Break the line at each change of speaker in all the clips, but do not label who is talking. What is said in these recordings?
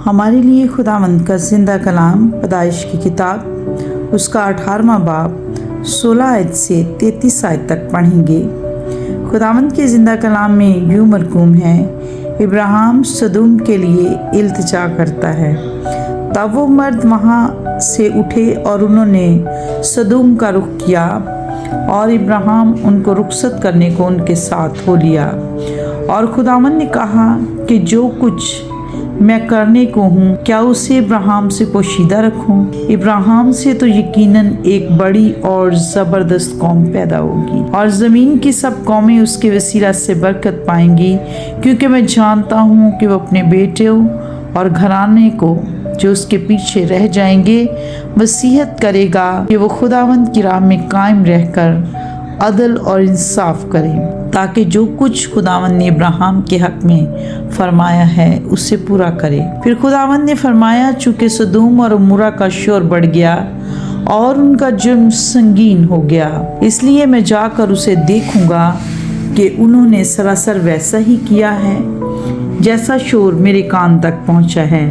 ہمارے لیے خداوند کا زندہ کلام پیدائش کی کتاب اس کا 18واں باب 16 آیت سے 33 آیت تک پڑھیں گے۔ خداوند کے زندہ کلام میں یوں مرقوم ہے، ابراہیم سدوم کے لیے التجا کرتا ہے۔ تب وہ مرد وہاں سے اٹھے اور انہوں نے سدوم کا رخ کیا، اور ابراہیم ان کو رخصت کرنے کو ان کے ساتھ ہو لیا۔ اور خداوند نے کہا کہ جو کچھ میں کرنے کو ہوں، کیا اسے ابراہیم سے پوشیدہ رکھوں؟ ابراہیم سے تو یقیناً ایک بڑی اور زبردست قوم پیدا ہوگی، اور زمین کی سب قومیں اس کے وسیلہ سے برکت پائیں گی، کیونکہ میں جانتا ہوں کہ وہ اپنے بیٹوں اور گھرانے کو جو اس کے پیچھے رہ جائیں گے وصیت کرے گا کہ وہ خداوند کی راہ میں قائم رہ کر عدل اور انصاف کریں، تاکہ جو کچھ خداوند نے ابراہیم کے حق میں فرمایا ہے اسے پورا کرے۔ پھر خداوند نے فرمایا، چونکہ سدوم اور عمورہ کا شور بڑھ گیا اور ان کا جرم سنگین ہو گیا، اس لیے میں جا کر اسے دیکھوں گا کہ انہوں نے سراسر ویسا ہی کیا ہے جیسا شور میرے کان تک پہنچا ہے،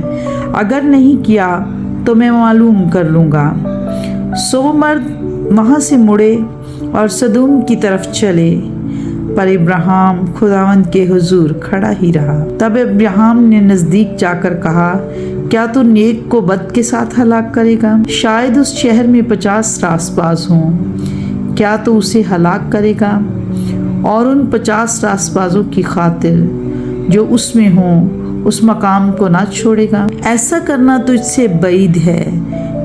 اگر نہیں کیا تو میں معلوم کر لوں گا۔ سو وہ مرد وہاں سے مڑے اور سدوم کی طرف چلے، پر ابراہیم خداوند کے حضور کھڑا ہی رہا۔ تب ابراہیم نے نزدیک جا کر کہا، کیا تو نیک کو بد کے ساتھ ہلاک کرے گا؟ شاید اس شہر میں 50 راست باز ہوں، کیا تو اسے ہلاک کرے گا اور ان 50 راست بازوں کی خاطر جو اس میں ہوں اس مقام کو نہ چھوڑے گا؟ ایسا کرنا تجھ سے بعید ہے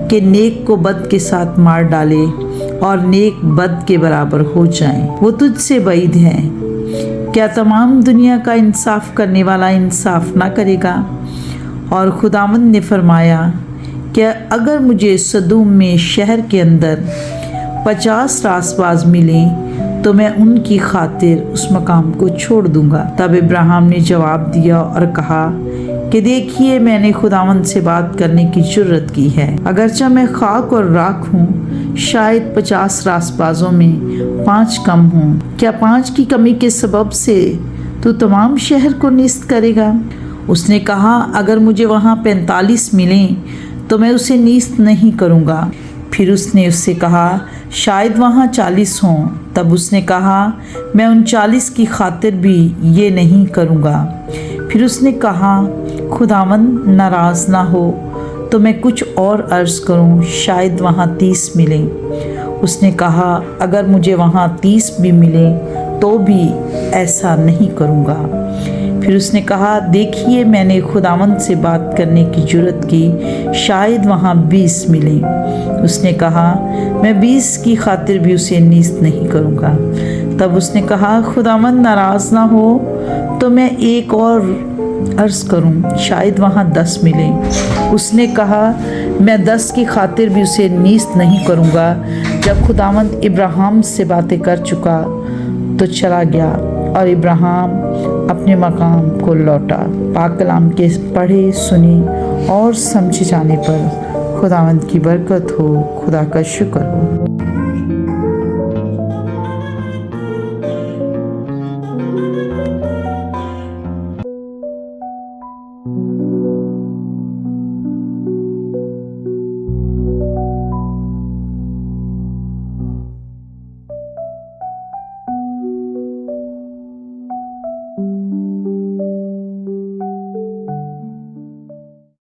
کہ نیک کو بد کے ساتھ مار ڈالے اور نیک بد کے برابر ہو جائیں، وہ تجھ سے بعید ہے۔ کیا تمام دنیا کا انصاف کرنے والا انصاف نہ کرے گا؟ اور خداوند نے فرمایا کہ اگر مجھے سدوم میں شہر کے اندر 50 راست باز ملیں تو میں ان کی خاطر اس مقام کو چھوڑ دوں گا۔ تب ابراہیم نے جواب دیا اور کہا کہ دیکھیے، میں نے خداوند سے بات کرنے کی جرت کی ہے، اگرچہ میں خاک اور راکھ ہوں، شاید 50 راست بازوں میں 5 کم ہوں، کیا 5 کی کمی کے سبب سے تو تمام شہر کو نیست کرے گا؟ اس نے کہا، اگر مجھے وہاں 45 ملیں تو میں اسے نیست نہیں کروں گا۔ پھر اس نے اس سے کہا، شاید وہاں 40 ہوں۔ تب اس نے کہا، میں ان 40 کی خاطر بھی یہ نہیں کروں گا۔ پھر اس نے کہا، خداوند ناراض نہ ہو تو میں کچھ اور عرض کروں، شاید وہاں 30 ملیں۔ اس نے کہا، اگر مجھے وہاں 30 بھی ملیں تو بھی ایسا نہیں کروں گا۔ پھر اس نے کہا، دیکھیے، میں نے خداوند سے بات کرنے کی جرت کی، شاید وہاں 20 ملیں۔ اس نے کہا، میں 20 کی خاطر بھی اسے نیست نہیں کروں گا۔ تب اس نے کہا، خداوند ناراض نہ ہو تو میں ایک اور عرض کروں، شاید وہاں 10 ملیں۔ اس نے کہا، میں 10 کی خاطر بھی اسے نیست نہیں کروں گا۔ جب خداوند ابراہیم سے باتیں کر چکا تو چلا گیا، اور ابراہیم اپنے مقام کو لوٹا۔ پاک کلام کے پڑھے، سنے اور سمجھے جانے پر خداوند کی برکت ہو۔ خدا کا شکر ہو۔